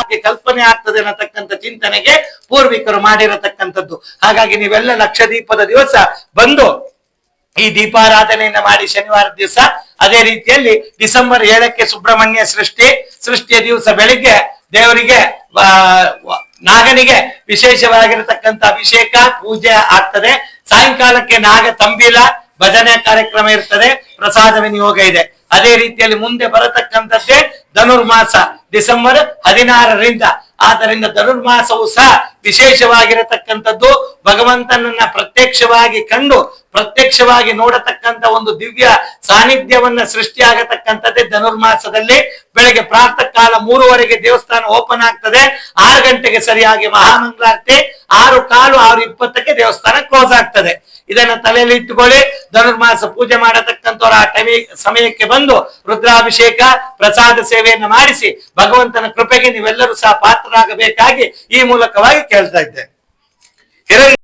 ನಮಗೆ ಕಲ್ಪನೆ ಆಗ್ತದೆ ಅನ್ನತಕ್ಕಂಥ ಚಿಂತನೆಗೆ ಪೂರ್ವಿಕರು ಮಾಡಿರತಕ್ಕಂಥದ್ದು. ಹಾಗಾಗಿ ನೀವೆಲ್ಲ ಲಕ್ಷದೀಪದ ದಿವಸ ಬಂದು ಈ ದೀಪಾರಾಧನೆಯನ್ನ ಮಾಡಿ ಶನಿವಾರ ದಿವಸ, ಅದೇ ರೀತಿಯಲ್ಲಿ ಡಿಸೆಂಬರ್ 7ಕ್ಕೆ ಸುಬ್ರಹ್ಮಣ್ಯ ಸೃಷ್ಟಿಯ ದಿವಸ ಬೆಳಿಗ್ಗೆ ದೇವರಿಗೆ ನಾಗನಿಗೆ ವಿಶೇಷವಾಗಿರತಕ್ಕಂಥ ಅಭಿಷೇಕ ಪೂಜೆ ಆಗ್ತದೆ. ಸಾಯಂಕಾಲಕ್ಕೆ ನಾಗ ತಂಬಿಲ ಭಜನೆ ಕಾರ್ಯಕ್ರಮ ಇರ್ತದೆ, ಪ್ರಸಾದ ವಿನಿಯೋಗ ಇದೆ. ಅದೇ ರೀತಿಯಲ್ಲಿ ಮುಂದೆ ಬರತಕ್ಕಂಥದ್ದೇ ಧನುರ್ಮಾಸ ಡಿಸೆಂಬರ್ 16ರಿಂದ. ಆದ್ದರಿಂದ ಧನುರ್ಮಾಸವು ಸಹ ವಿಶೇಷವಾಗಿರತಕ್ಕಂಥದ್ದು. ಭಗವಂತನನ್ನ ಪ್ರತ್ಯಕ್ಷವಾಗಿ ಕಂಡು ಪ್ರತ್ಯಕ್ಷವಾಗಿ ನೋಡತಕ್ಕಂಥ ಒಂದು ದಿವ್ಯ ಸಾನ್ನಿಧ್ಯವನ್ನ ಸೃಷ್ಟಿಯಾಗತಕ್ಕಂಥದ್ದೇ ಧನುರ್ಮಾಸದಲ್ಲಿ. ಬೆಳಗ್ಗೆ ಪ್ರಾತಃ ಕಾಲ 3:15 ದೇವಸ್ಥಾನ ಓಪನ್ ಆಗ್ತದೆ. 6 ಗಂಟೆಗೆ ಸರಿಯಾಗಿ ಮಹಾಮಂಗಳಾರತಿ, 6:15 6:20ಕ್ಕೆ ದೇವಸ್ಥಾನ ಕ್ಲೋಸ್ ಆಗ್ತದೆ. ಇದನ್ನ ತಲೆಯಲ್ಲಿ ಇಟ್ಟುಕೊಳ್ಳಿ. ಧನುರ್ಮಾಸ ಪೂಜೆ ಮಾಡತಕ್ಕಂಥವ್ರ ಆ ಸಮಯಕ್ಕೆ ಬಂದು ರುದ್ರಾಭಿಷೇಕ ಪ್ರಸಾದ ಸೇವೆಯನ್ನು ಮಾಡಿಸಿ ಭಗವಂತನ ಕೃಪೆಗೆ ನೀವೆಲ್ಲರೂ ಸಹ ಪಾತ್ರರಾಗಬೇಕಾಗಿ ಈ ಮೂಲಕವಾಗಿ ಕೇಳ್ತಾ ಇದ್ದೇನೆ.